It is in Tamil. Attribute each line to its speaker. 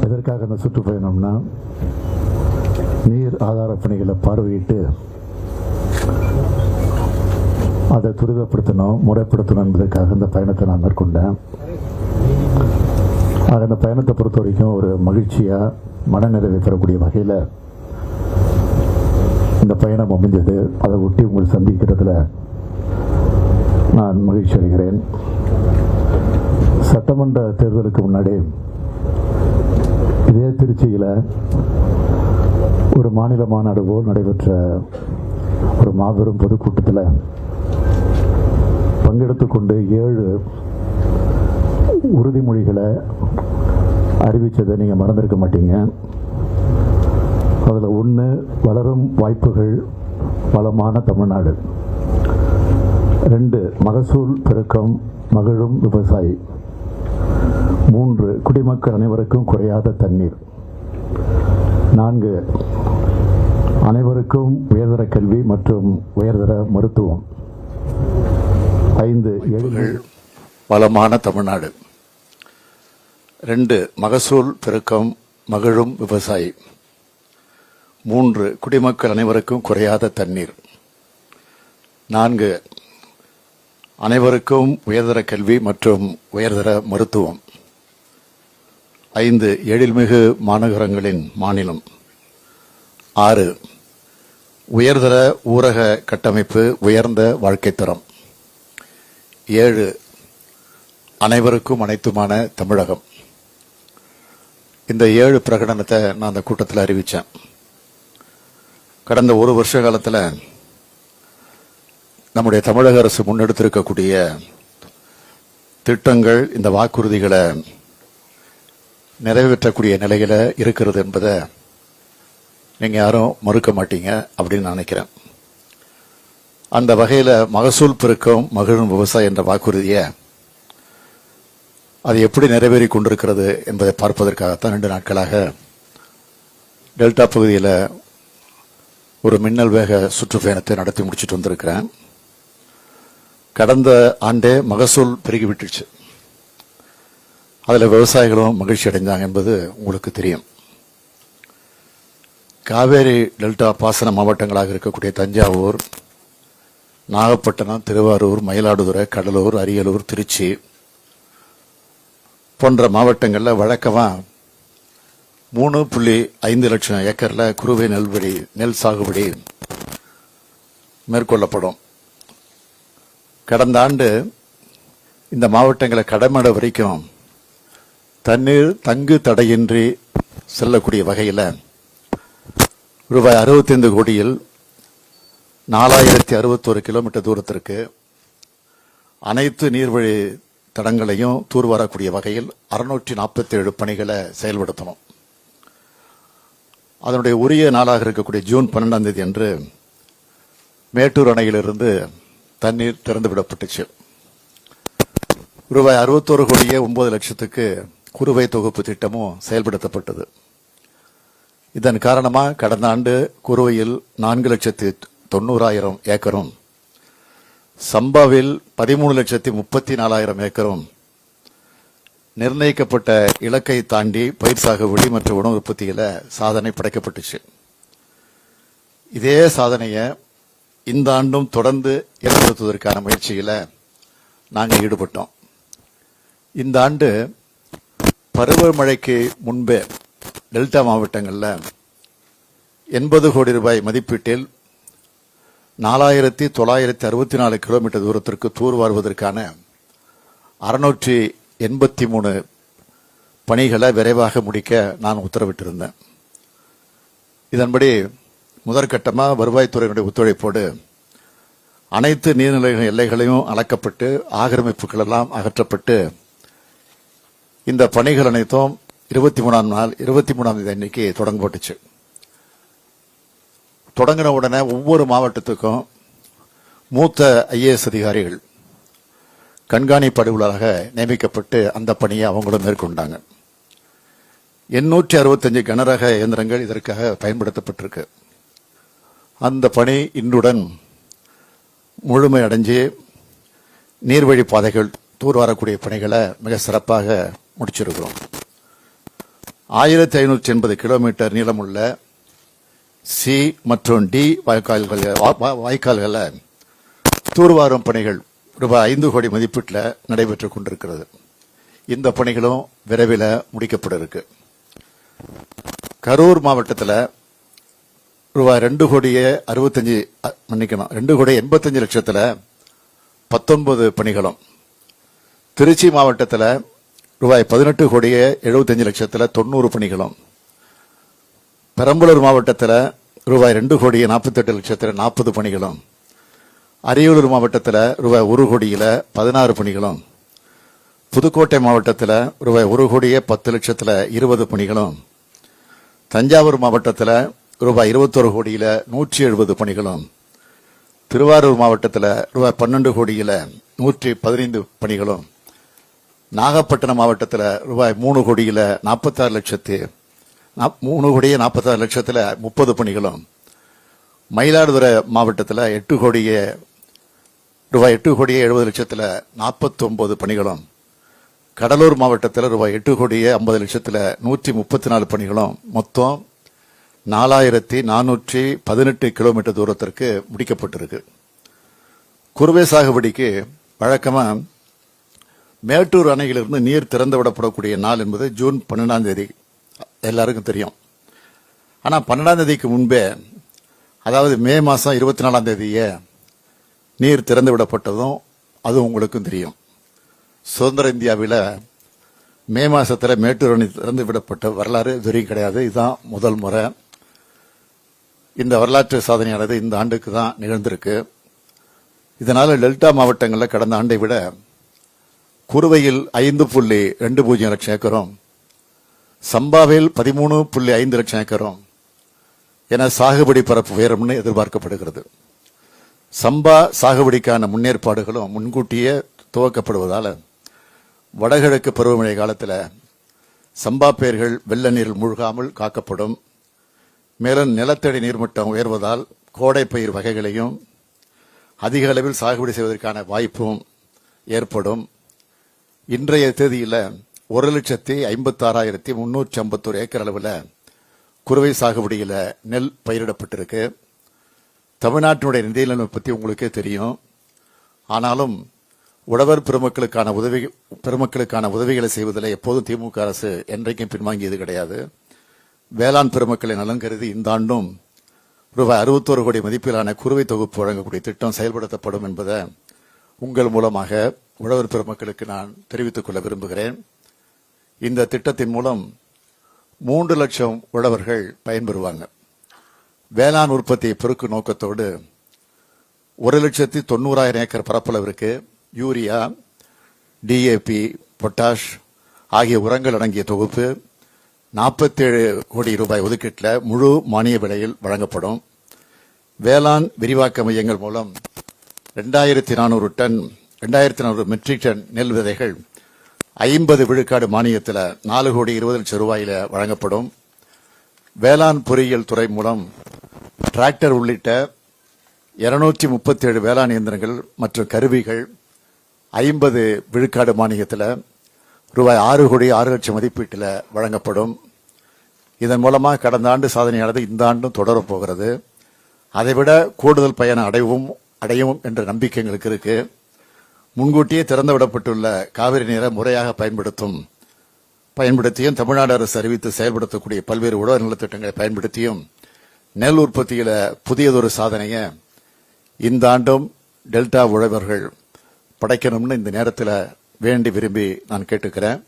Speaker 1: எதற்காக அந்த சுற்றுப்பயணம்னா, நீர் ஆதார பணிகளை பார்வையிட்டு அதை துரிதப்படுத்தணும், முறைப்படுத்தணும் என்பதற்காக இந்த பயணத்தை நான் மேற்கொண்டேன். அந்த பயணத்தை பொறுத்த வரைக்கும் ஒரு மகிழ்ச்சியாக மனநிறைவை பெறக்கூடிய வகையில் இந்த பயணம் அமைஞ்சது. அதை ஒட்டி உங்களை சந்திக்கிறதுல நான் மகிழ்ச்சி அடைகிறேன். சட்டமன்ற தேர்தலுக்கு முன்னாடி இதே திருச்சியில் ஒரு மாநில மாநாடு போல் நடைபெற்ற ஒரு மாபெரும் பொதுக்கூட்டத்தில் பங்கெடுத்துக்கொண்டு 7 உறுதிமொழிகளை அறிவித்ததை நீங்கள் மறந்திருக்க மாட்டீங்க. அதில் 1 வளரும் வாய்ப்புகள், வளமான தமிழ்நாடு. 2 மகசூல் பெருக்கம், மகிழும் விவசாயி. 3 குடிமக்கள் அனைவருக்கும் குறையாத தண்ணீர். 4 அனைவருக்கும் உயர்தர கல்வி மற்றும் உயர்தர மருத்துவம். 5 எளிமை வளமான தமிழ்நாடு. 2 மகசூல் பெருக்கம், மகிழும் விவசாயி. 3 குடிமக்கள் அனைவருக்கும் குறையாத தண்ணீர். 4 அனைவருக்கும் உயர்தர கல்வி மற்றும் உயர்தர மருத்துவம். 5 எழில்மிகு மாநகரங்களின் மாநிலம். 6 உயர்தர ஊரக கட்டமைப்பு, உயர்ந்த வாழ்க்கை தரம். 7 அனைவருக்கும் அனைத்துமான தமிழகம். இந்த 7 பிரகடனத்தை நான் அந்த கூட்டத்தில் அறிவித்தேன். கடந்த 1 வருஷ காலத்தில் நம்முடைய தமிழக அரசு முன்னெடுத்திருக்கக்கூடிய திட்டங்கள் இந்த வாக்குறுதிகளை நிறைவேற்றக்கூடிய நிலையில இருக்கிறது என்பதை நீங்க யாரும் மறுக்க மாட்டீங்க அப்படின்னு நினைக்கிறேன். அந்த வகையில் மகசூல் பெருக்கம், மகிழும் விவசாயம் என்ற வாக்குறுதியை அது எப்படி நிறைவேறி கொண்டிருக்கிறது என்பதை பார்ப்பதற்காகத்தான் 2 நாட்களாக டெல்டா பகுதியில் ஒரு மின்னல் வேக சுற்றுப்பயணத்தை நடத்தி முடிச்சுட்டு வந்திருக்கிறேன். கடந்த ஆண்டே மகசூல் பெருகிவிட்டுச்சு. அதில் விவசாயிகளும் மகிழ்ச்சி அடைந்தாங்க என்பது உங்களுக்கு தெரியும். காவேரி டெல்டா பாசன மாவட்டங்களாக இருக்கக்கூடிய தஞ்சாவூர், நாகப்பட்டினம், திருவாரூர், மயிலாடுதுறை, கடலூர், அரியலூர், திருச்சி போன்ற மாவட்டங்களில் வழக்கமாக 3.5 லட்சம் ஏக்கரில் குறுவை நெல் சாகுபடி மேற்கொள்ளப்படும். கடந்த ஆண்டு இந்த மாவட்டங்களை கடமடை வரைக்கும் தண்ணீர் தங்கு தடையின்றி செல்லக்கூடிய வகையில் ரூபாய் 65 கோடியில் 4061 கிலோமீட்டர் தூரத்திற்கு அனைத்து நீர்வழி தடங்களையும் தூர்வாரக்கூடிய வகையில் 647 பணிகளை செயல்படுத்தணும். அதனுடைய உரிய நாளாக இருக்கக்கூடிய ஜூன் 12ஆம் தேதி அன்று மேட்டூர் அணையிலிருந்து தண்ணீர் திறந்துவிடப்பட்டுச்சு. ரூபாய் 61 கோடியே 9 லட்சத்துக்கு குறுவை தொகுப்பு திட்டமும் செயல்படுத்தப்பட்டது. இதன் காரணமாக கடந்த ஆண்டு குறுவையில் 4,90,000 ஏக்கரும், சம்பாவில் 13,34,000 ஏக்கரும் நிர்ணயிக்கப்பட்ட இலக்கை தாண்டி பயிர் சாகுபடி மற்றும் உணவு உற்பத்தியில சாதனை படைக்கப்பட்டுச்சு. இதே சாதனையை இந்த ஆண்டும் தொடர்ந்து ஏற்படுத்துவதற்கான முயற்சியில நாங்கள் ஈடுபட்டோம். இந்த ஆண்டு பருவமழைக்கு முன்பே டெல்டா மாவட்டங்களில் 80 கோடி ரூபாய் மதிப்பீட்டில் 4,964 கிலோமீட்டர் தூரத்திற்கு தூர்வாருவதற்கான 683 பணிகளை விரைவாக முடிக்க நான் உத்தரவிட்டிருந்தேன். இதன்படி முதற்கட்டமாக வருவாய்த்துறையினுடைய ஒத்துழைப்போடு அனைத்து நீர்நிலை எல்லைகளையும் அளக்கப்பட்டு ஆக்கிரமிப்புகள் எல்லாம் அகற்றப்பட்டு இந்த பணிகள் அனைத்தும் 23ஆம் தேதி அன்னைக்கு தொடங்கப்பட்டுச்சு. தொடங்கின உடனே ஒவ்வொரு மாவட்டத்துக்கும் மூத்த IAS அதிகாரிகள் கண்காணிப்பு அலுவலராக நியமிக்கப்பட்டு அந்த பணியை அவங்களும் மேற்கொண்டாங்க. 865 கனரக இயந்திரங்கள் இதற்காக பயன்படுத்தப்பட்டிருக்கு. அந்த பணி இன்றுடன் முழுமை அடைஞ்சு நீர்வழி பாதைகள் தூர்வாரக்கூடிய பணிகளை மிக சிறப்பாக முடிச்சிருக்கிறோம். 1580 கிலோமீட்டர் நீளமுள்ள சி மற்றும் டி வாய்க்கால்களை தூர்வாரும் பணிகள் ரூபாய் 5 கோடி மதிப்பீட்டில் நடைபெற்றுக் கொண்டிருக்கிறது. இந்த பணிகளும் விரைவில் முடிக்கப்பட இருக்கு. கரூர் மாவட்டத்தில் ரூபாய் 2 கோடியே 85 லட்சத்தில் 19 பணிகளும், திருச்சி மாவட்டத்தில் ரூபாய் 18 கோடியே 75 லட்சத்தில் 90 பணிகளும், பெரம்பலூர் மாவட்டத்தில் ரூபாய் 2 கோடியே 48 லட்சத்தில் 40 பணிகளும், அரியலூர் மாவட்டத்தில் ரூபாய் 1 கோடியில் 16 பணிகளும், புதுக்கோட்டை மாவட்டத்தில் ரூபாய் 1 கோடியே 10 லட்சத்தில் 20 பணிகளும், தஞ்சாவூர் மாவட்டத்தில் ரூபாய் 21 கோடியில் 170 பணிகளும், திருவாரூர் மாவட்டத்தில் ரூபாய் 12 கோடியில் 115 பணிகளும், நாகப்பட்டினம் மாவட்டத்தில் ரூபாய் 3 கோடியில் 46 லட்சத்தில் 30 பணிகளும், மயிலாடுதுறை மாவட்டத்தில் ரூபாய் 8 கோடியே 70 லட்சத்தில் 49 பணிகளும், கடலூர் மாவட்டத்தில் ரூபாய் 8 கோடியே 50 லட்சத்தில் 134 பணிகளும், மொத்தம் 4418 கிலோமீட்டர் தூரத்திற்கு முடிக்கப்பட்டிருக்கு. குறுவை சாகுபடிக்கு வழக்கமா மேட்டூர் அணையிலிருந்து நீர் திறந்துவிடப்படக்கூடிய நாள் என்பது ஜூன் 12ஆம் தேதி எல்லாருக்கும் தெரியும். ஆனால் 12ஆம் தேதிக்கு முன்பே, அதாவது மே மாதம் 24ஆம் தேதியே நீர் திறந்து விடப்பட்டதும் அது உங்களுக்கும் தெரியும். சுதந்திர இந்தியாவில் மே மாதத்தில் மேட்டூர் அணை திறந்து விடப்பட்ட வரலாறு இதுவரையும் கிடையாது. இதுதான் முதல் முறை. இந்த வரலாற்று சாதனையானது இந்த ஆண்டுக்கு தான் நிகழ்ந்திருக்கு. இதனால டெல்டா மாவட்டங்களில் கடந்த ஆண்டை விட குறுவையில் 5.20 லட்சம் ஏக்கரும், சம்பாவில் 13.5 லட்சம் ஏக்கரும் என சாகுபடி பரப்பு உயரும்னு எதிர்பார்க்கப்படுகிறது. சம்பா சாகுபடிக்கான முன்னேற்பாடுகளும் முன்கூட்டியே துவக்கப்படுவதால் வடகிழக்கு பருவமழை காலத்தில் சம்பா பயிர்கள் வெள்ள நீரில் மூழ்காமல் காக்கப்படும். மேலும் நிலத்தடி நீர்மட்டம் உயர்வதால் கோடை பயிர் வகைகளையும் அதிக அளவில் சாகுபடி செய்வதற்கான வாய்ப்பும் ஏற்படும். இன்றைய தேதியில் 1,56,351 ஏக்கர் அளவில் குறுவை சாகுபடியில் நெல் பயிரிடப்பட்டிருக்கு. தமிழ்நாட்டினுடைய நிதிநிலைமை பற்றி உங்களுக்கே தெரியும். ஆனாலும் உழவர் பெருமக்களுக்கான உதவிகளை செய்வதில் எப்போதும் திமுக அரசு என்றைக்கும் பின்வாங்கியது கிடையாது. வேளாண் பெருமக்களை நலன் கருதி இந்த ஆண்டும் ரூபாய் 61 கோடி மதிப்பிலான குறுவை தொகுப்பு வழங்கக்கூடிய திட்டம் செயல்படுத்தப்படும் என்பதை உங்கள் மூலமாக உழவர் பெருமக்களுக்கு நான் தெரிவித்துக் கொள்ள விரும்புகிறேன். இந்த திட்டத்தின் மூலம் 3 லட்சம் உழவர்கள் பயன்பெறுவாங்க. வேளாண் உற்பத்தியை பெருக்கும் நோக்கத்தோடு 1,90,000 ஏக்கர் பரப்பளவிற்கு யூரியா, டிஏபி, பொட்டாஷ் ஆகிய உரங்கள் அடங்கிய தொகுப்பு 47 கோடி ரூபாய் ஒதுக்கீட்டில் முழு மானிய விலையில் வழங்கப்படும். வேளாண் விரிவாக்க மையங்கள் மூலம் 2,400 மெட்ரிக் டன் நெல் விதைகள் 50 விழுக்காடு மானியத்தில் 4 கோடி 20 லட்சம் ரூபாயில வழங்கப்படும். வேளாண் பொறியியல் துறை மூலம் டிராக்டர் உள்ளிட்ட 237 வேளாண் இயந்திரங்கள் மற்றும் கருவிகள் 50 விழுக்காடு மானியத்தில் ரூபாய் 6 கோடி 6 லட்சம் மதிப்பீட்டில் வழங்கப்படும். இதன் மூலமாக கடந்த ஆண்டு சாதனையானது இந்த ஆண்டும் தொடரப் போகிறது. அதைவிட கூடுதல் பயன் அடையும் என்ற நம்பிக்கை எங்களுக்கு இருக்கு. முன்கூட்டியே திறந்துவிடப்பட்டுள்ள காவிரி நீரை முறையாக பயன்படுத்தியும் தமிழ்நாடு அரசு அறிவித்து செயல்படுத்தக்கூடிய பல்வேறு உழவர் நலத்திட்டங்களை பயன்படுத்தியும் நெல் உற்பத்தியில புதியதொரு சாதனையை இந்த ஆண்டும் டெல்டா உழவர்கள் படைக்கணும்னு இந்த நேரத்தில் வேண்டி விரும்பி நான் கேட்டுக்கிறேன்.